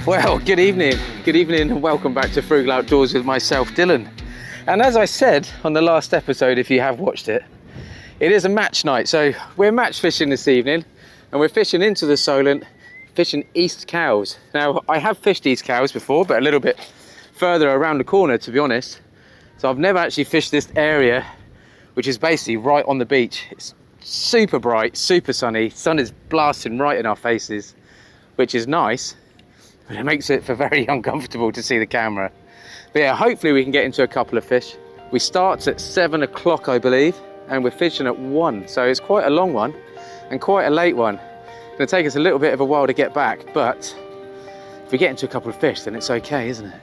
Well, good evening and welcome back to Frugal Outdoors with myself, Dylan. And as I said on the last episode, if you have watched it, it is a match night. So we're match fishing this evening and we're fishing into the Solent, fishing East Cows. Now, I have fished East Cows before, but a little bit further around the corner, to be honest. So I've never actually fished this area, which is basically right on the beach. It's super bright, super sunny. Sun is blasting right in our faces, which is nice. But it makes it very uncomfortable to see the camera. But yeah, hopefully we can get into a couple of fish. We start at 7 o'clock, I believe, and we're fishing at 1. So it's quite a long one and quite a late one. It's gonna take us a little bit of a while to get back, but if we get into a couple of fish, then it's okay, isn't it?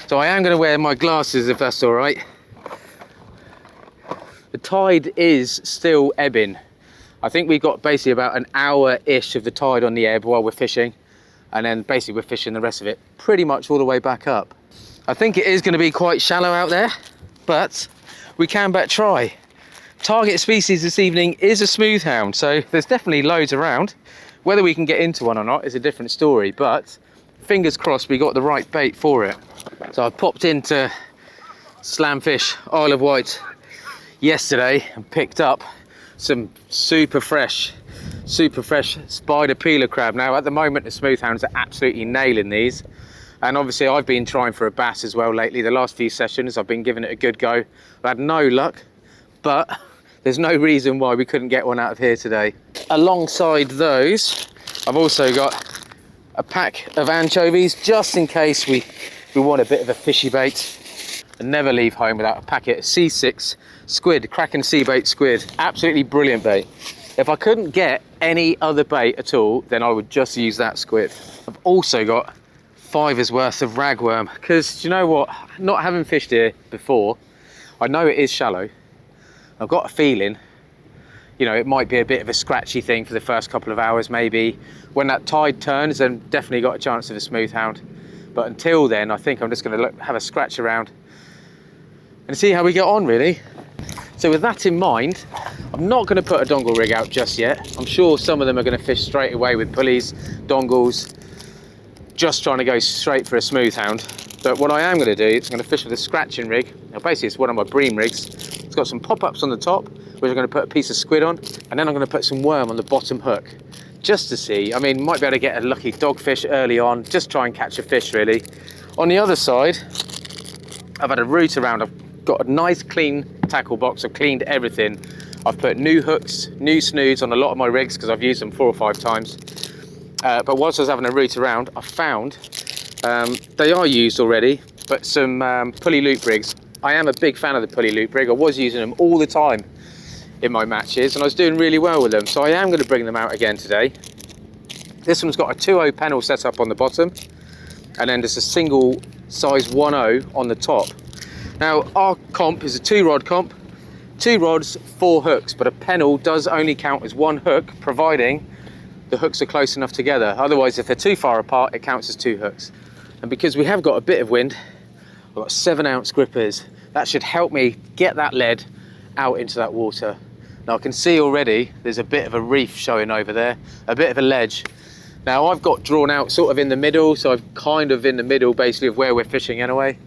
So I am going to wear my glasses if that's all right. The tide is still ebbing. I think we've got basically about an hour-ish of the tide on the ebb while we're fishing. And then basically we're fishing the rest of it pretty much all the way back up. I think it is going to be quite shallow out there, but we can but try. Target species this evening is a smooth hound, so there's definitely loads around. Whether we can get into one or not is a different story, but fingers crossed we got the right bait for it. So I popped into SlamfishIOW yesterday and picked up some super fresh spider peeler crab. Now at the moment the smooth hounds are absolutely nailing these, and obviously I've been trying for a bass as well lately. The last few sessions I've been giving it a good go. I've had no luck, but there's no reason why we couldn't get one out of here today. Alongside those, I've also got a pack of anchovies just in case we want a bit of a fishy bait. And never leave home without a packet of C6 squid, Kraken sea bait squid. Absolutely brilliant bait. If I couldn't get any other bait at all, then I would just use that squid. I've also got 5's worth of ragworm, because you know what, not having fished here before, I know it is shallow. I've got a feeling, you know, it might be a bit of a scratchy thing for the first couple of hours maybe. When that tide turns, then definitely got a chance of a smooth hound. But until then, I think I'm just going to have a scratch around and see how we get on, really. So with that in mind, I'm not going to put a dongle rig out just yet. I'm sure some of them are going to fish straight away with pulleys, dongles, just trying to go straight for a smooth hound. But what I am going to do is I'm going to fish with a scratching rig. Now basically it's one of my bream rigs. It's got some pop-ups on the top, which I'm going to put a piece of squid on, and then I'm going to put some worm on the bottom hook. Just to see, I mean, might be able to get a lucky dogfish early on, just try and catch a fish really. On the other side, I've had a route around. I've got a nice clean tackle box. I've cleaned everything. I've put new hooks, new snoods on a lot of my rigs because I've used them 4 or 5 times. But whilst I was having a route around, I found, they are used already, but some pulley loop rigs. I am a big fan of the pulley loop rig. I was using them all the time in my matches and I was doing really well with them, so I am going to bring them out again today. This one's got a 2.0 panel set up on the bottom, and then there's a single size 1.0 on the top. Now our comp is a 2-rod comp, 2 rods, 4 hooks, but a panel does only count as 1 hook providing the hooks are close enough together. Otherwise, if they're too far apart, it counts as 2 hooks. And because we have got a bit of wind, I've got 7-ounce grippers. That should help me get that lead out into that water. Now I can see already there's a bit of a reef showing over there, a bit of a ledge. Now I've got drawn out sort of in the middle, so I'm kind of in the middle basically of where we're fishing anyway.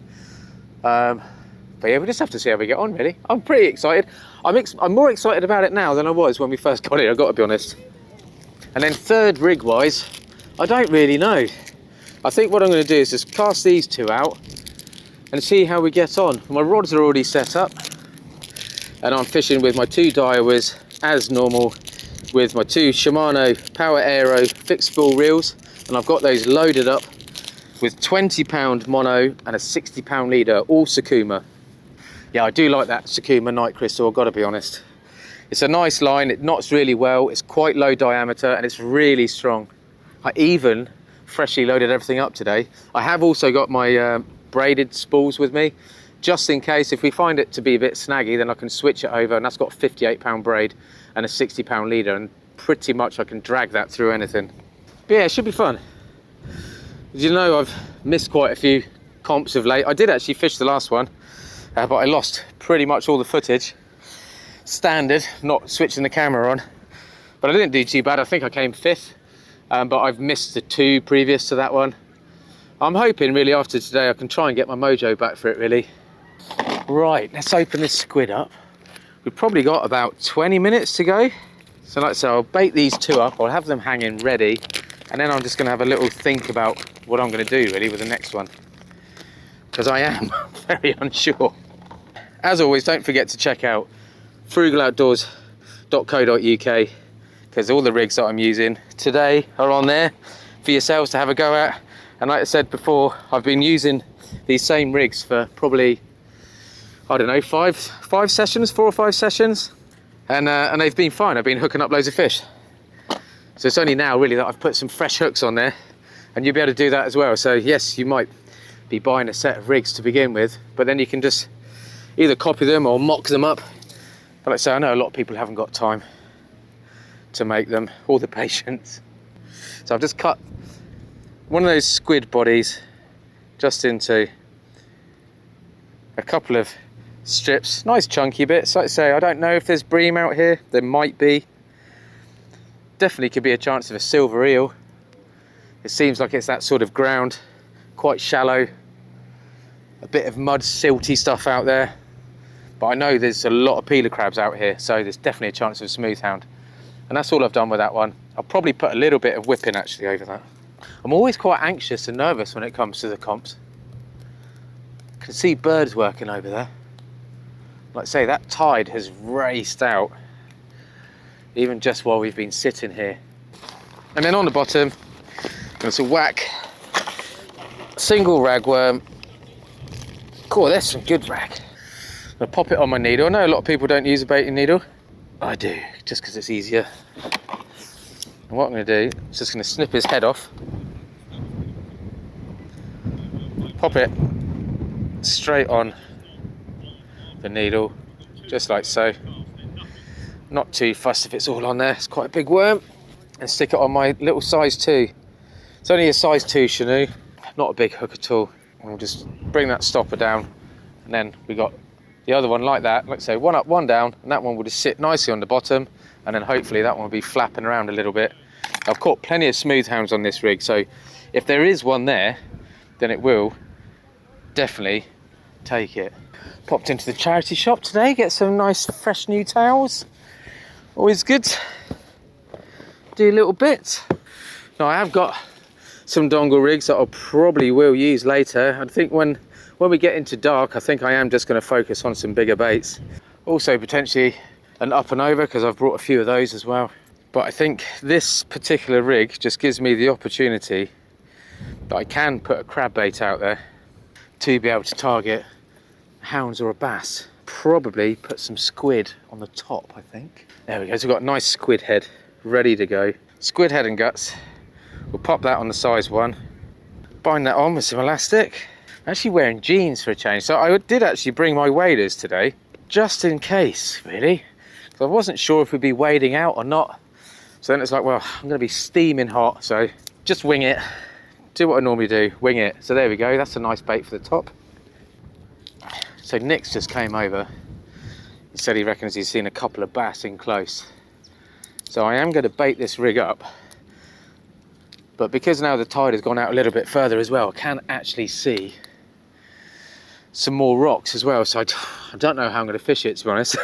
But yeah, we just have to see how we get on really. I'm pretty excited. I'm more excited about it now than I was when we first got it, I've got to be honest. And then third rig wise, I don't really know. I think what I'm going to do is just cast these 2 out and see how we get on. My rods are already set up, and I'm fishing with my 2 Daiwas as normal with my 2 Shimano Power Aero fixed spool reels, and I've got those loaded up with 20-pound mono and a 60-pound leader, all Sakuma. Yeah, I do like that Sakuma Night Crystal, I've got to be honest. It's a nice line, it knots really well, it's quite low diameter and it's really strong. I even freshly loaded everything up today. I have also got my braided spools with me, just in case if we find it to be a bit snaggy, then I can switch it over, and that's got a 58-pound braid and a 60-pound leader, and pretty much I can drag that through anything. But yeah, it should be fun. As you know, I've missed quite a few comps of late. I did actually fish the last one, but I lost pretty much all the footage. Standard, not switching the camera on. But I didn't do too bad. I think I came 5th, but I've missed the 2 previous to that one. I'm hoping really after today I can try and get my mojo back for it really. Right, let's open this squid up. We've probably got about 20 minutes to go. So like I say, I'll bait these 2 up, I'll have them hanging ready, and then I'm just gonna have a little think about what I'm gonna do really with the next one, because I am very unsure. As always, don't forget to check out frugal.od.co.uk, because all the rigs that I'm using today are on there for yourselves to have a go at. And like I said before, I've been using these same rigs for probably, I don't know, 4 or 5 sessions, and they've been fine. I've been hooking up loads of fish. So it's only now really that I've put some fresh hooks on there, and you'll be able to do that as well. So yes, you might be buying a set of rigs to begin with, but then you can just either copy them or mock them up. But like I say, I know a lot of people haven't got time to make them, or the patience. So I've just cut one of those squid bodies just into a couple of strips, nice chunky bits. Like I say, I don't know if there's bream out here, there might be. Definitely could be a chance of a silver eel. It seems like it's that sort of ground, quite shallow, a bit of mud, silty stuff out there. But I know there's a lot of peeler crabs out here, so there's definitely a chance of a smooth hound. And that's all I've done with that one. I'll probably put a little bit of whipping actually over that. I'm always quite anxious and nervous when it comes to the comps. I can see birds working over there. Like I say, that tide has raced out, even just while we've been sitting here. And then on the bottom, there's a whack, single ragworm. Cool, there's some good rag. I'll pop it on my needle. I know a lot of people don't use a baiting needle. I do, just because it's easier. And what I'm going to do is just going to snip his head off. Pop it straight on the needle, just like so. Not too fussed if it's all on there, it's quite a big worm. And stick it on my little size 2. It's only a size 2 Canoe, not a big hook at all. And we'll just bring that stopper down, and then we got the other one like that, like I say, one up, one down, and that one will just sit nicely on the bottom, and then hopefully that one will be flapping around a little bit. I've caught plenty of smooth hounds on this rig, so if there is one there, then it will definitely take it. Popped into the charity shop today, get some nice fresh new towels. Always good. Do a little bit. Now I have got some dongle rigs that I probably will use later. I think when we get into dark, I think I am just going to focus on some bigger baits. Also potentially an up and over, because I've brought a few of those as well. But I think this particular rig just gives me the opportunity that I can put a crab bait out there to be able to target hounds or a bass. Probably put some squid on the top, I think. There we go, so we've got a nice squid head ready to go. Squid head and guts. We'll pop that on the size 1. Bind that on with some elastic. I'm actually wearing jeans for a change, so I did actually bring my waders today, just in case, really. So I wasn't sure if we'd be wading out or not. So then it's like, well, I'm gonna be steaming hot, so just wing it. Do what I normally do, wing it. So there we go, that's a nice bait for the top. So Nick's just came over. He said he reckons he's seen a couple of bass in close. So I am going to bait this rig up. But because now the tide has gone out a little bit further as well, I can actually see some more rocks as well. So I don't know how I'm going to fish it, to be honest.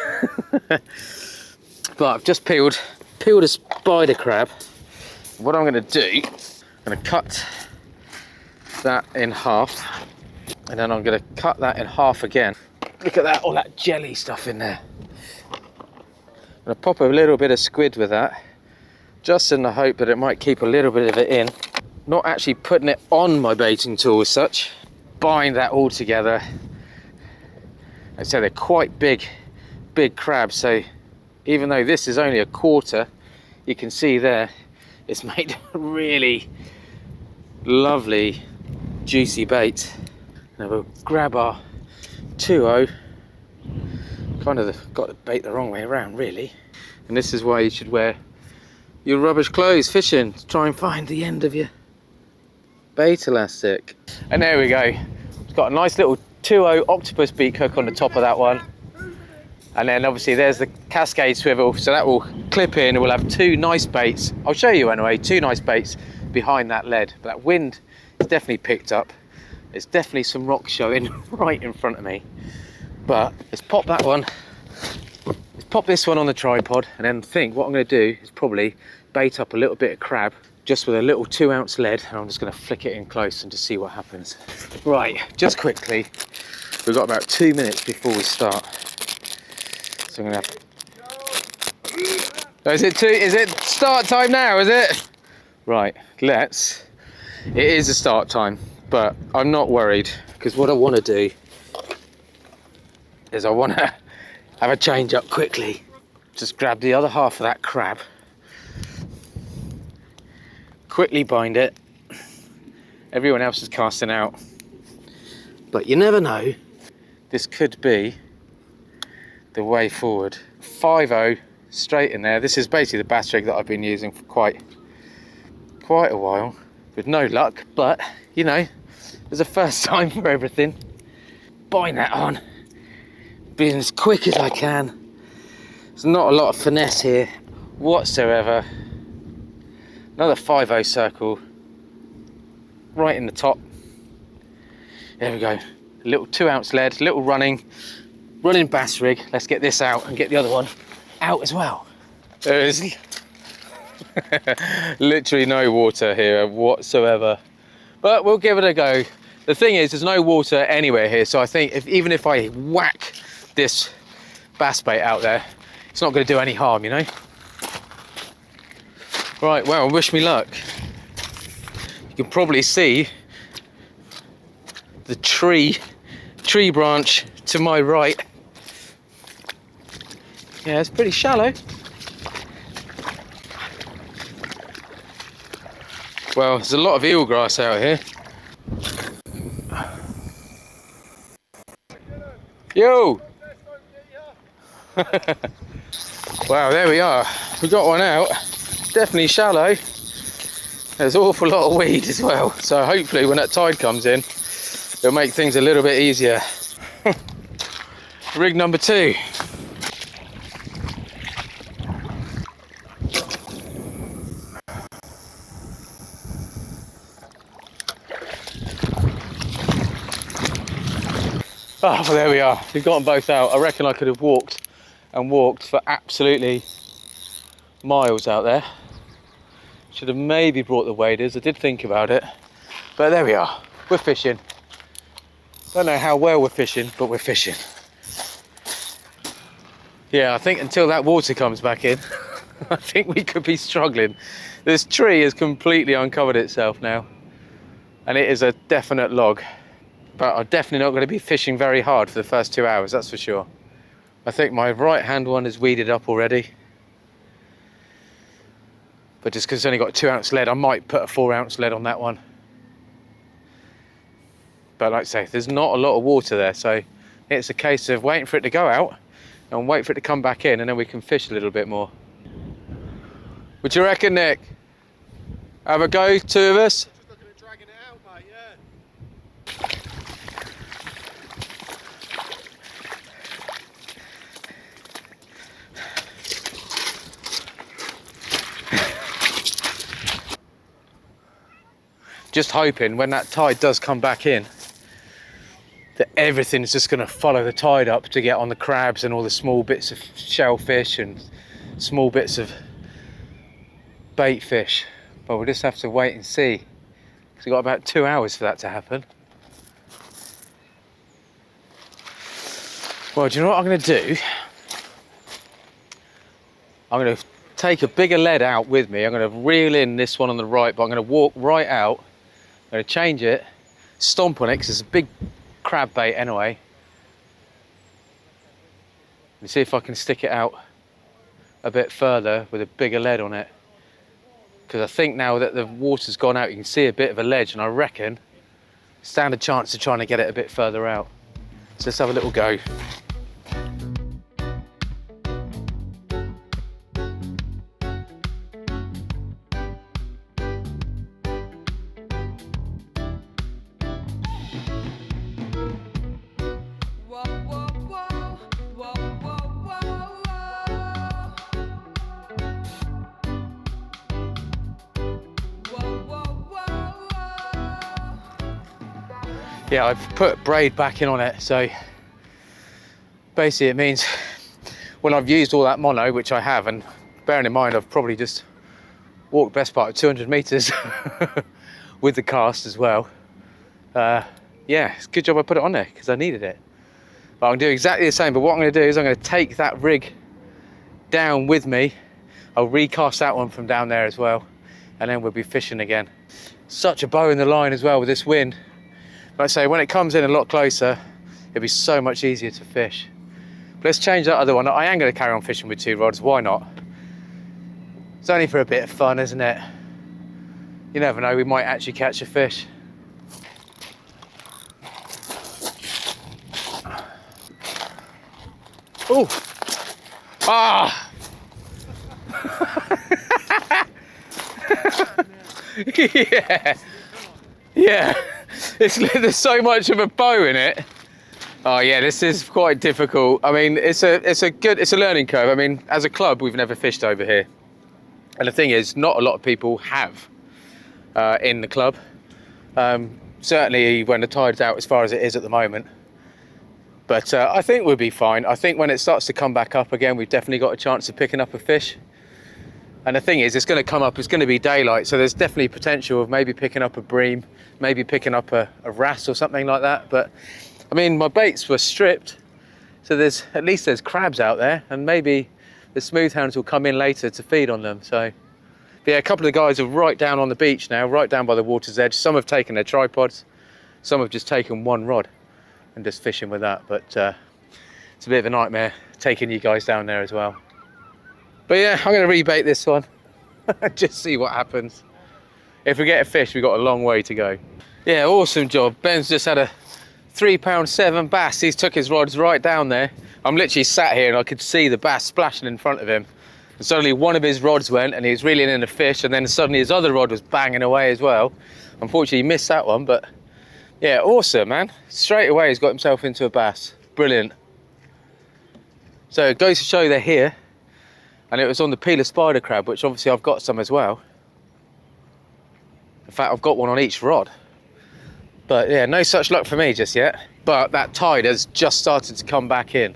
But I've just peeled a spider crab. What I'm going to do, I'm going to cut that in half. And then I'm going to cut that in half again. Look at that, all that jelly stuff in there. I'm going to pop a little bit of squid with that, just in the hope that it might keep a little bit of it in. Not actually putting it on my baiting tool as such. Bind that all together. Like I say, they're quite big crabs, so even though this is only a quarter, you can see there, it's made really lovely juicy bait. Now we'll grab our 2.0. Kind of got the bait the wrong way around really. And this is why you should wear your rubbish clothes fishing, to try and find the end of your bait elastic. And there we go. It's got a nice little 2.0 octopus beak hook on the top of that one. And then obviously there's the cascade swivel, so that will clip in and we'll have 2 nice baits. I'll show you anyway, 2 nice baits behind that lead. But that wind is definitely picked up. There's definitely some rocks showing right in front of me. But let's pop that one, let's pop this one on the tripod, and then think what I'm going to do is probably bait up a little bit of crab just with a little 2-ounce lead, and I'm just going to flick it in close and just see what happens. Right, just quickly, we've got about 2 minutes before we start. So I'm going to have... Oh, is it start time now, is it? Right, it is a start time, but I'm not worried, because what I want to do is I want to have a change up quickly. Just grab the other half of that crab, quickly bind it. Everyone else is casting out, but you never know, this could be the way forward. 5.0 straight in there. This is basically the bass rig that I've been using for quite a while with no luck, but you know, there's a first time for everything. Bind that on, being as quick as I can. There's not a lot of finesse here whatsoever. Another 5.0 circle right in the top. There we go. A little 2-ounce lead, little running bass rig. Let's get this out and get the other one out as well. There is literally no water here whatsoever, but we'll give it a go. The thing is, there's no water anywhere here, so I think even if I whack this bass bait out there, it's not going to do any harm, you know. Right, well, wish me luck. You can probably see the tree branch to my right. Yeah, it's pretty shallow. Well, there's a lot of eelgrass out here. Yo! Wow, there we are. We got one out. Definitely shallow. There's an awful lot of weed as well. So hopefully when that tide comes in, it'll make things a little bit easier. Rig number 2. Oh, well, there we are. We've got them both out. I reckon I could have walked and walked for absolutely miles out there. Should have maybe brought the waders. I did think about it, but there we are. We're fishing. Don't know how well we're fishing, but we're fishing. Yeah, I think until that water comes back in, I think we could be struggling. This tree has completely uncovered itself now, and it is a definite log. But I'm definitely not going to be fishing very hard for the first 2 hours, that's for sure. I think my right hand one is weeded up already. But just because it's only got a 2-ounce lead, I might put a 4-ounce lead on that one. But like I say, there's not a lot of water there, so it's a case of waiting for it to go out and wait for it to come back in, and then we can fish a little bit more. What do you reckon, Nick? Have a go, 2 of us? Just looking at dragging it out, mate, yeah. Just hoping when that tide does come back in that everything's just going to follow the tide up to get on the crabs and all the small bits of shellfish and small bits of bait fish. But we'll just have to wait and see, because we've got about 2 hours for that to happen. Well, do you know what I'm going to do? I'm going to take a bigger lead out with me. I'm going to reel in this one on the right, but I'm going to walk right out. I'm going to change it, stomp on it, because it's a big crab bait anyway. Let me see if I can stick it out a bit further with a bigger lead on it. because I think now that the water's gone out, you can see a bit of a ledge, and I reckon stand a chance of trying to get it a bit further out. So let's have a little go. Yeah, I've put braid back in on it, so basically it means when I've used all that mono, which I have, and bearing in mind I've probably just walked best part of 200 meters with the cast as well. Yeah, it's a good job I put it on there because I needed it. But I'm gonna do exactly the same, but what I'm gonna do is I'm gonna take that rig down with me. I'll recast that one from down there as well, and then we'll be fishing again. Such a bow in the line as well with this wind. Like I say, when it comes in a lot closer, it'll be so much easier to fish. But let's change that other one. I am going to carry on fishing with 2 rods, why not? It's only for a bit of fun, isn't it? You never know, we might actually catch a fish. Oh! Ah! Yeah! Yeah! There's so much of a bow in it. Oh yeah, this is quite difficult. I mean, it's a learning curve. I mean, as a club, we've never fished over here, and the thing is, not a lot of people have in the club. Certainly when the tide's out, as far as it is at the moment. But I think we'll be fine. I think when it starts to come back up again, we've definitely got a chance of picking up a fish. And the thing is, it's going to come up, it's going to be daylight, so there's definitely potential of maybe picking up a bream, maybe picking up a wrasse or something like that. But I mean, my baits were stripped, so at least there's crabs out there, and maybe the smooth hounds will come in later to feed on them. So yeah, a couple of the guys are right down on the beach now, right down by the water's edge. Some have taken their tripods, some have just taken 1 rod and just fishing with that. But it's a bit of a nightmare taking you guys down there as well. But yeah, I'm going to rebait this one, just see what happens. If we get a fish, we've got a long way to go. Yeah, awesome job. Ben's just had a 3.7 bass. He's took his rods right down there. I'm literally sat here and I could see the bass splashing in front of him. And suddenly one of his rods went and he was reeling in a fish, and then suddenly his other rod was banging away as well. Unfortunately, he missed that one, but yeah, awesome, man. Straight away, he's got himself into a bass. Brilliant. So it goes to show they're here. And it was on the peeler spider crab, which obviously I've got some as well. In fact, I've got one on each rod. But yeah, no such luck for me just yet. But that tide has just started to come back in.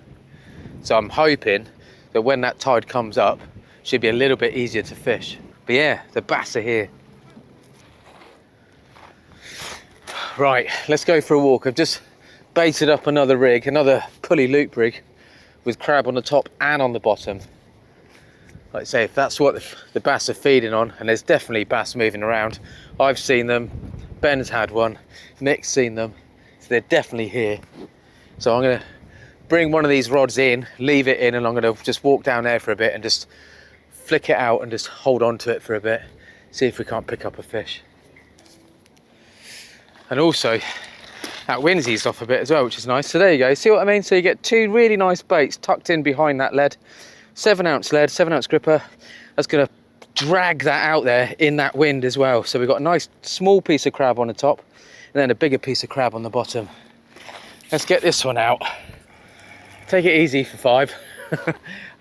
So I'm hoping that when that tide comes up, it should be a little bit easier to fish. But yeah, the bass are here. Right, let's go for a walk. I've just baited up another rig, another pulley loop rig with crab on the top and on the bottom. Like I say, if that's what the bass are feeding on, and there's definitely bass moving around. I've seen them, Ben's had one, Nick's seen them, so they're definitely here. So I'm gonna bring one of these rods in, leave it in, and I'm gonna just walk down there for a bit and just flick it out and just hold on to it for a bit, see if we can't pick up a fish. And also, that wind's eased off a bit as well, which is nice. So there you go, see what I mean? So you get 2 really nice baits tucked in behind that lead. 7-ounce lead, 7-ounce gripper. That's going to drag that out there in that wind as well. So we've got a nice small piece of crab on the top and then a bigger piece of crab on the bottom. Let's get this one out. Take it easy for 5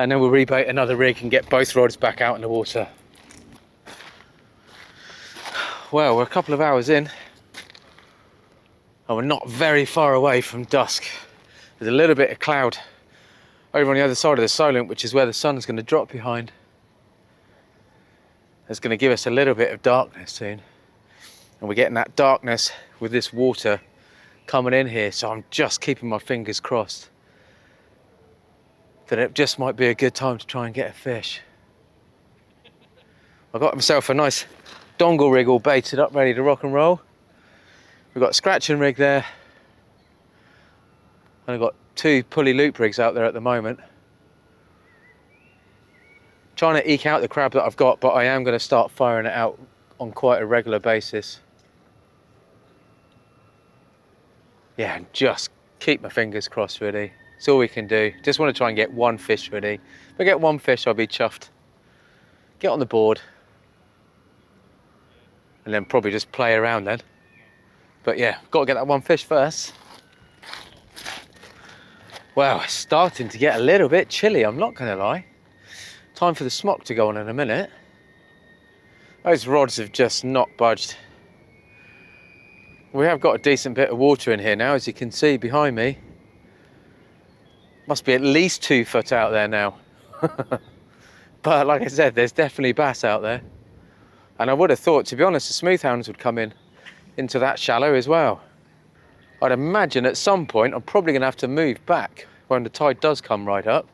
and then we'll rebait another rig and get both rods back out in the water. Well, we're a couple of hours in and we're not very far away from dusk. There's a little bit of cloud over on the other side of the Solent, which is where the sun's going to drop behind. It's going to give us a little bit of darkness soon. And we're getting that darkness with this water coming in here, so I'm just keeping my fingers crossed that it just might be a good time to try and get a fish. I got myself a nice dongle rig all baited up, ready to rock and roll. We've got a scratching rig there. And I've got 2 pulley loop rigs out there at the moment. Trying to eke out the crab that I've got, but I am going to start firing it out on quite a regular basis. Yeah, and just keep my fingers crossed, really. It's all we can do. Just want to try and get one fish, really. If I get one fish, I'll be chuffed. Get on the board. And then probably just play around then. But yeah, got to get that one fish first. Well, it's starting to get a little bit chilly, I'm not going to lie. Time for the smock to go on in a minute. Those rods have just not budged. We have got a decent bit of water in here now, as you can see behind me. Must be at least 2 foot out there now. But like I said, there's definitely bass out there. And I would have thought, to be honest, the smooth hounds would come in into that shallow as well. I'd imagine at some point I'm probably going to have to move back when the tide does come right up.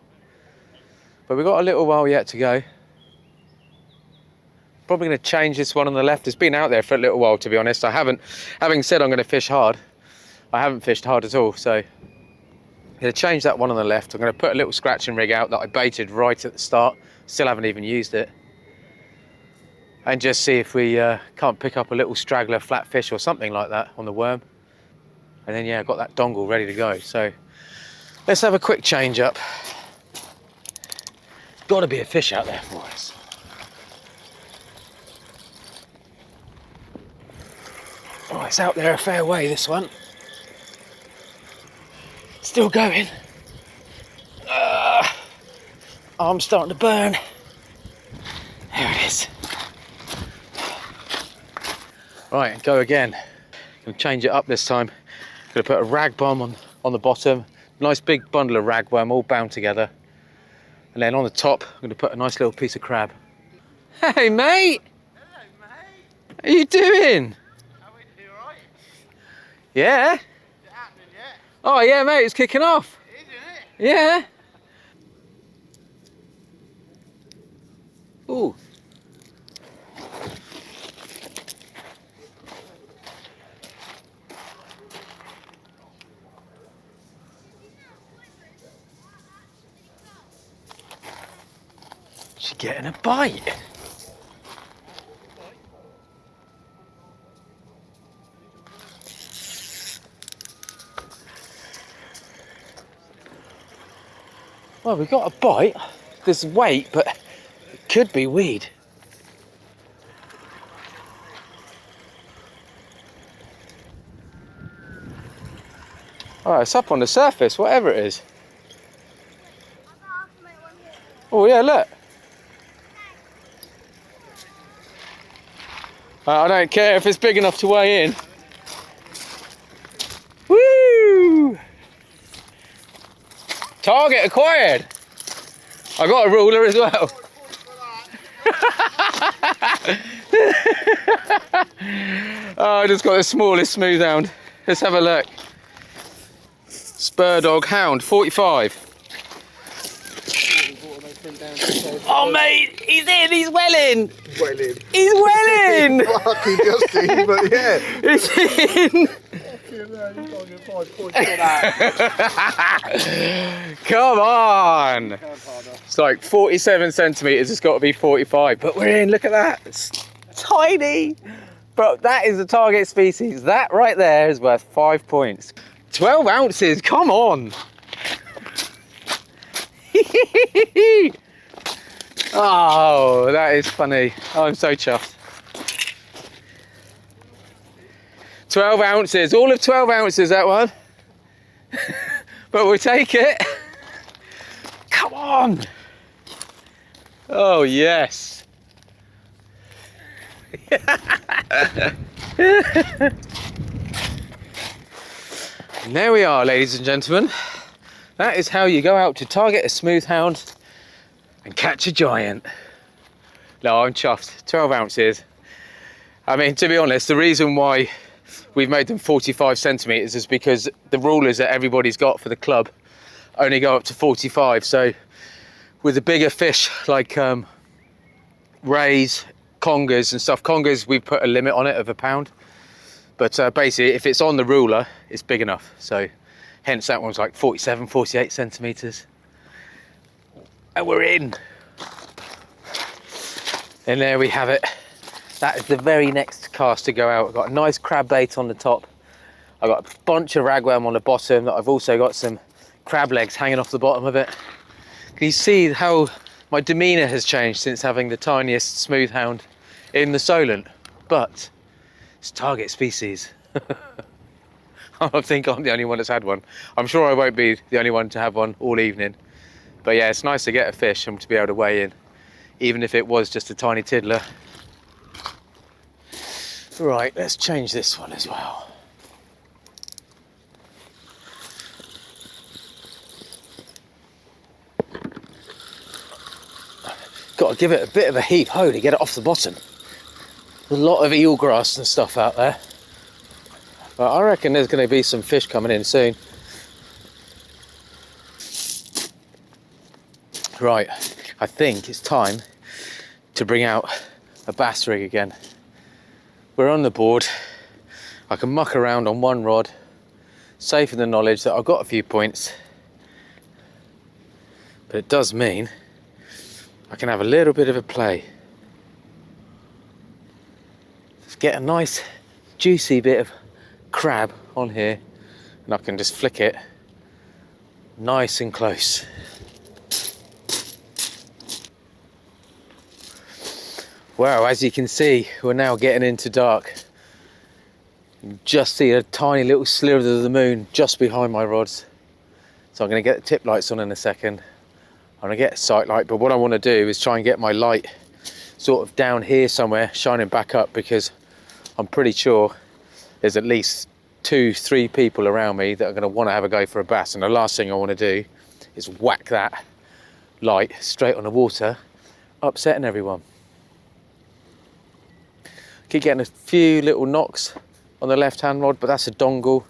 But we've got a little while yet to go. Probably going to change this one on the left. It's been out there for a little while, to be honest. Having said I'm going to fish hard, I haven't fished hard at all. So I'm going to change that one on the left. I'm going to put a little scratching rig out that I baited right at the start. Still haven't even used it. And just see if we can't pick up a little straggler flat fish or something like that on the worm. And then yeah, I've got that dongle ready to go. So let's have a quick change up. Got to be a fish out there for us. Oh, it's out there a fair way, this one. Still going. Arm's starting to burn. There it is. Right, go again. Gonna change it up this time. Gonna put a rag bomb on the bottom. Nice big bundle of ragworm all bound together. And then on the top, I'm gonna put a nice little piece of crab. Hey mate! Hello mate! How you doing? How are you, alright? Yeah? Is it happening yet? Oh yeah mate, it's kicking off. It is, isn't it? Yeah. Ooh. She's getting a bite. Well, we got a bite. There's weight, but it could be weed. Oh, it's up on the surface, whatever it is. Oh yeah, look. I don't care if it's big enough to weigh in. Woo! Target acquired. I got a ruler as well. Oh, I just got the smallest smooth hound. Let's have a look. Spur dog hound, 45. Oh mate, he's in, he's well in. Well in. He's well in. Fucking just in, but yeah. He's in. Come on. It's like 47 centimetres, it's got to be 45, but we're in, look at that. It's tiny. Bro, that is the target species. That right there is worth 5 points. 12 ounces, come on. Oh, that is funny. I'm so chuffed. 12 ounces, all of 12 ounces that one. But we'll take it. Come on. Oh, yes. And there we are, ladies and gentlemen. That is how you go out to target a smooth hound and catch a giant. No, I'm chuffed. 12 ounces. I mean, to be honest, the reason why we've made them 45 centimetres is because the rulers that everybody's got for the club only go up to 45. So with the bigger fish like rays, congers and stuff, congers, we've put a limit on it of £1. But basically, if it's on the ruler, it's big enough. So hence that one's like 47, 48 centimetres. And we're in. And there we have it. That is the very next cast to go out. I've got a nice crab bait on the top. I've got a bunch of ragworm on the bottom. That I've also got some crab legs hanging off the bottom of it. Can you see how my demeanour has changed since having the tiniest smooth hound in the Solent? But it's target species. I think I'm the only one that's had one. I'm sure I won't be the only one to have one all evening. But yeah, it's nice to get a fish and to be able to weigh in, even if it was just a tiny tiddler. Right, let's change this one as well. Got to give it a bit of a heave ho to get it off the bottom. There's a lot of eelgrass and stuff out there. But I reckon there's going to be some fish coming in soon. Right, I think it's time to bring out a bass rig again. We're on the board. I can muck around on one rod, safe in the knowledge that I've got a few points. But it does mean I can have a little bit of a play. Let's get a nice juicy bit of crab on here and I can just flick it nice and close. Wow, as you can see, we're now getting into dark. You just see a tiny little sliver of the moon just behind my rods. So I'm going to get the tip lights on in a second. I'm going to get a sight light, but what I want to do is try and get my light sort of down here somewhere, shining back up, because I'm pretty sure there's at least 2-3 people around me that are going to want to have a go for a bass, and the last thing I want to do is whack that light straight on the water, upsetting everyone. Keep getting a few little knocks on the left hand rod, but that's a dongle,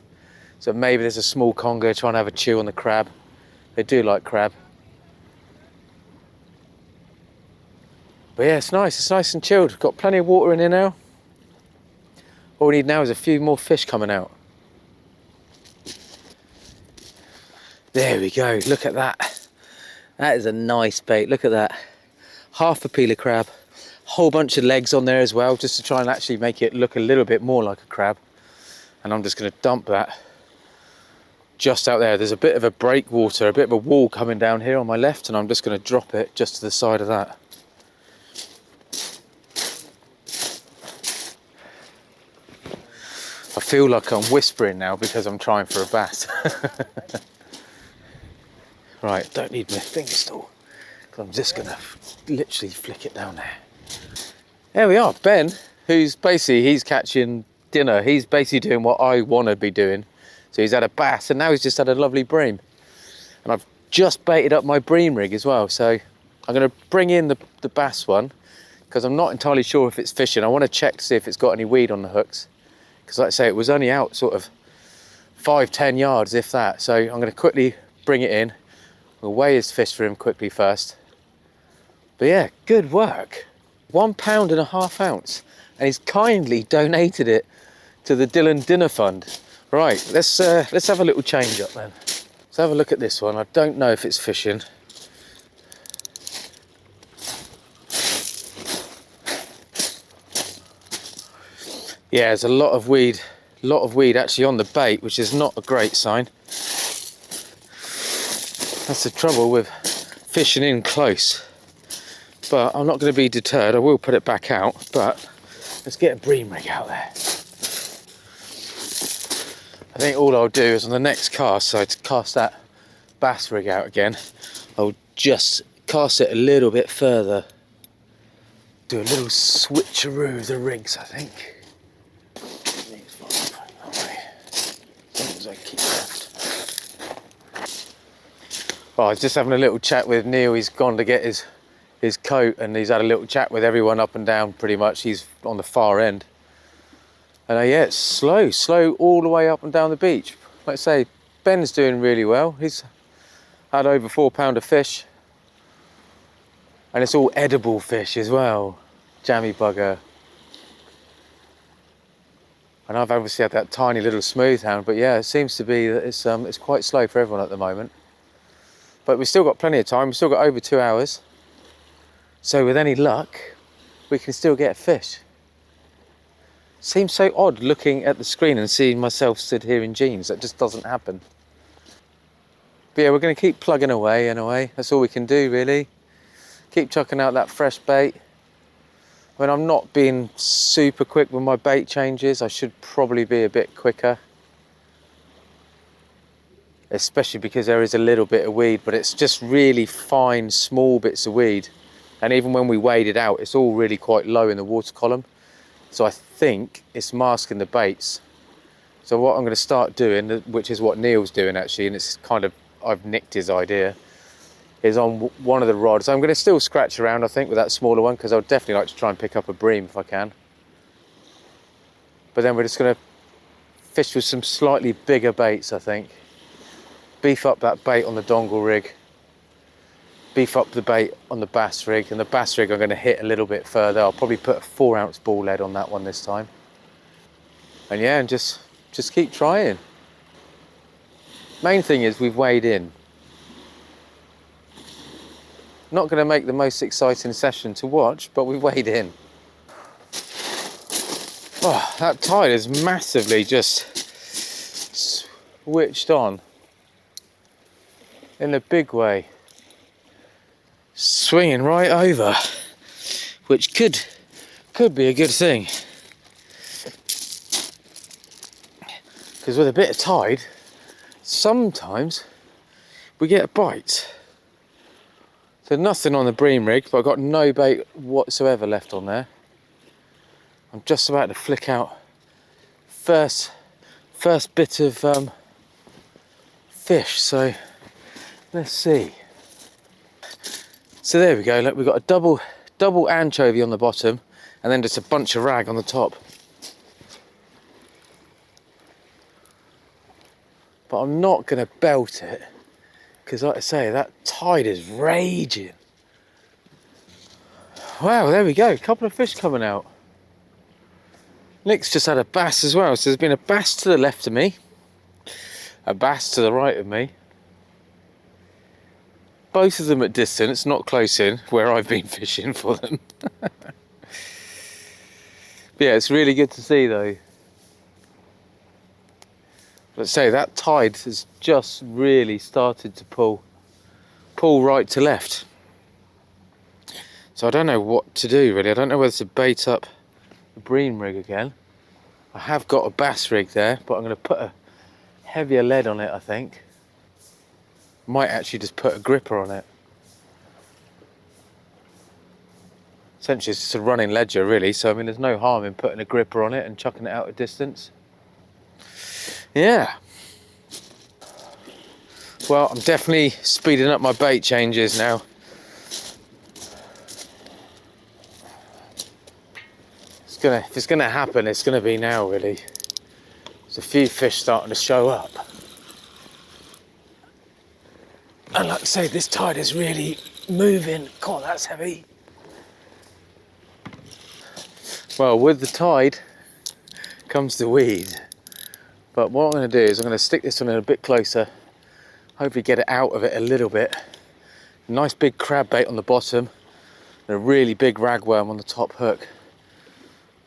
so maybe there's a small conger trying to have a chew on the crab. They do like crab. But yeah, it's nice and chilled. Got plenty of water in here now. All we need now is a few more fish coming out. There we go, look at that. That is a nice bait, look at that. Half a peeler crab, whole bunch of legs on there as well, just to try and actually make it look a little bit more like a crab. And I'm just gonna dump that just out there. There's a bit of a breakwater, a bit of a wall coming down here on my left, and I'm just gonna drop it just to the side of that. I feel like I'm whispering now because I'm trying for a bass. Right, don't need my finger stool, because I'm just gonna literally flick it down there. There we are, Ben, he's catching dinner. He's basically doing what I want to be doing. So he's had a bass and now he's just had a lovely bream. And I've just baited up my bream rig as well. So I'm gonna bring in the bass one, because I'm not entirely sure if it's fishing. I want to check to see if it's got any weed on the hooks. Because like I say, it was only out sort of 5-10 yards, if that. So I'm going to quickly bring it in. We'll weigh his fish for him quickly first. But yeah, good work. 1.5 pounds. And he's kindly donated it to the Dylan Dinner Fund. Right, let's have a little change up then. Let's have a look at this one. I don't know if it's fishing. Yeah, there's a lot of weed actually on the bait, which is not a great sign. That's the trouble with fishing in close. But I'm not going to be deterred. I will put it back out, but let's get a bream rig out there. I think all I'll do is on the next cast, so to cast that bass rig out again, I'll just cast it a little bit further. Do a little switcheroo of the rigs, I think. Well, I was just having a little chat with Neil. He's gone to get his coat, and he's had a little chat with everyone up and down pretty much. He's on the far end. And yeah, it's slow all the way up and down the beach. Like I say, Ben's doing really well. He's had over 4 pound of fish. And it's all edible fish as well. Jammy bugger. And I've obviously had that tiny little smooth hound, but yeah, it seems to be that it's quite slow for everyone at the moment. But we've still got plenty of time. We've still got over 2 hours. So with any luck, we can still get a fish. Seems so odd looking at the screen and seeing myself stood here in jeans. That just doesn't happen. But yeah, we're going to keep plugging away anyway. That's all we can do really. Keep chucking out that fresh bait. I mean, I'm not being super quick with my bait changes. I should probably be a bit quicker. Especially because there is a little bit of weed, but it's just really fine, small bits of weed. And even when we weighed it out, it's all really quite low in the water column. So I think it's masking the baits. So what I'm going to start doing, which is what Neil's doing actually, and it's kind of, I've nicked his idea, is on one of the rods. I'm going to still scratch around, I think, with that smaller one, because I would definitely like to try and pick up a bream if I can. But then we're just going to fish with some slightly bigger baits, I think. Beef up that bait on the dongle rig. Beef up the bait on the bass rig, and the bass rig I'm going to hit a little bit further. I'll probably put a 4-ounce ball lead on that one this time. And yeah, and just keep trying. Main thing is we've weighed in. Not going to make the most exciting session to watch, but we've weighed in. Oh, that tide is massively just switched on in a big way. Swinging right over, which could be a good thing. Because with a bit of tide, sometimes we get a bite. So nothing on the bream rig, but I've got no bait whatsoever left on there. I'm just about to flick out first bit of fish, so let's see. So there we go, look, we've got a double anchovy on the bottom and then just a bunch of rag on the top. But I'm not going to belt it because, like I say, that tide is raging. Wow, there we go, a couple of fish coming out. Nick's just had a bass as well, so there's been a bass to the left of me, a bass to the right of me. Both of them at distance, not close in, where I've been fishing for them. But yeah, it's really good to see though. Let's say that tide has just really started to pull right to left. So I don't know what to do really. I don't know whether to bait up the bream rig again. I have got a bass rig there, but I'm going to put a heavier lead on it, I think. Might actually just put a gripper on it. Essentially it's just a running ledger really, so I mean there's no harm in putting a gripper on it and chucking it out at distance. Yeah. Well, I'm definitely speeding up my bait changes now. If it's gonna happen, it's gonna be now really. There's a few fish starting to show up. And like I say, this tide is really moving. God, that's heavy. Well, with the tide comes the weed. But what I'm going to do is I'm going to stick this one in a bit closer. Hopefully get it out of it a little bit. Nice big crab bait on the bottom. And a really big ragworm on the top hook.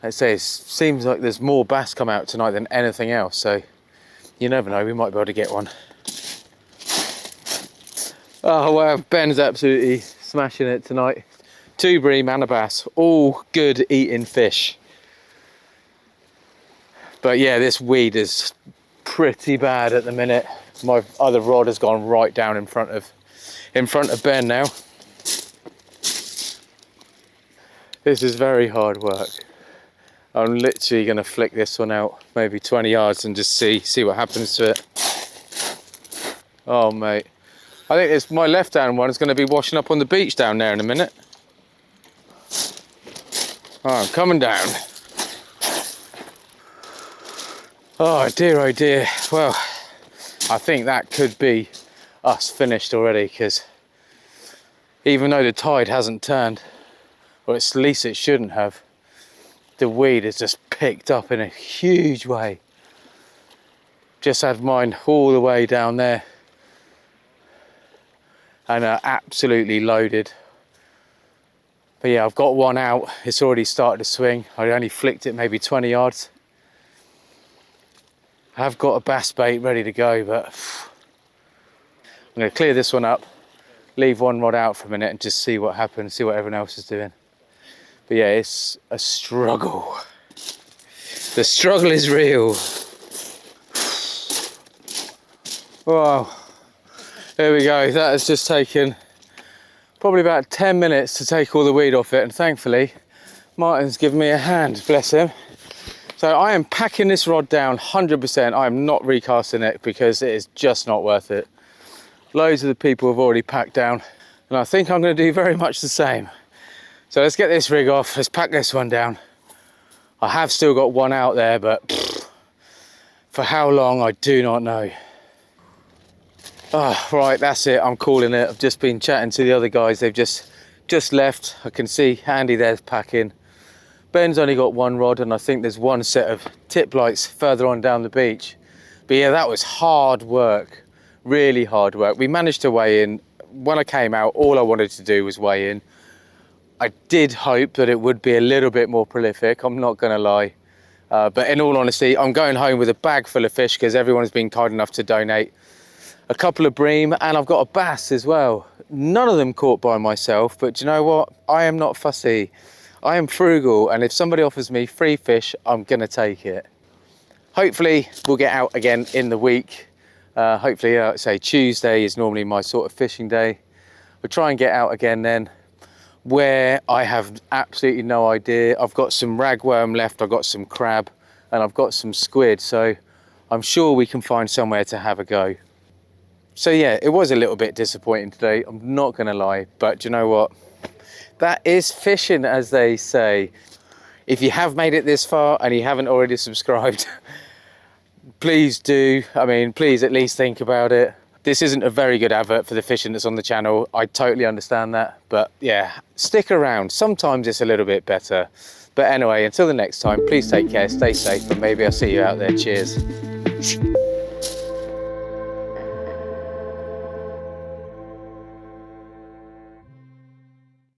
Let's say it seems like there's more bass come out tonight than anything else. So you never know, we might be able to get one. Oh wow, Ben's absolutely smashing it tonight. 2 bream and a bass, all good eating fish. But yeah, this weed is pretty bad at the minute. My other rod has gone right down in front of Ben now. This is very hard work. I'm literally going to flick this one out maybe 20 yards and just see what happens to it. Oh mate. I think it's my left hand one is going to be washing up on the beach down there in a minute. Oh, I'm coming down. Oh dear. Well, I think that could be us finished already, because even though the tide hasn't turned, or at least it shouldn't have, the weed has just picked up in a huge way. Just had mine all the way down there and are absolutely loaded. But yeah, I've got one out. It's already started to swing. I only flicked it maybe 20 yards. I've got a bass bait ready to go, but I'm going to clear this one up, leave one rod out for a minute and just see what happens, see what everyone else is doing. But yeah, it's a struggle. The struggle is real. Wow. There we go. That has just taken probably about 10 minutes to take all the weed off it, and thankfully Martin's given me a hand, bless him. So I am packing this rod down 100%. I am not recasting it because it is just not worth it. Loads of the people have already packed down, and I think I'm going to do very much the same. So let's get this rig off, let's pack this one down. I have still got one out there, but for how long I do not know. Oh, right, that's it, I'm calling it. I've just been chatting to the other guys, they've just left. I can see Andy there's packing. Ben's only got one rod, and I think there's one set of tip lights further on down the beach. But yeah, that was hard work, really hard work. We managed to weigh in. When I came out, all I wanted to do was weigh in. I did hope that it would be a little bit more prolific, I'm not gonna lie. But in all honesty, I'm going home with a bag full of fish because everyone's been kind enough to donate a couple of bream, and I've got a bass as well. None of them caught by myself, but do you know what? I am not fussy. I am frugal, and if somebody offers me free fish, I'm gonna take it. Hopefully we'll get out again in the week. Hopefully, say Tuesday is normally my sort of fishing day. We'll try and get out again then. Where I have absolutely no idea. I've got some ragworm left, I've got some crab, and I've got some squid, so I'm sure we can find somewhere to have a go. So yeah, it was a little bit disappointing today, I'm not gonna lie, but do you know what? That is fishing, as they say. If you have made it this far and you haven't already subscribed, please do. I mean, please at least think about it. This isn't a very good advert for the fishing that's on the channel. I totally understand that, but yeah, stick around. Sometimes it's a little bit better. But anyway, until the next time, please take care, stay safe, and maybe I'll see you out there. Cheers.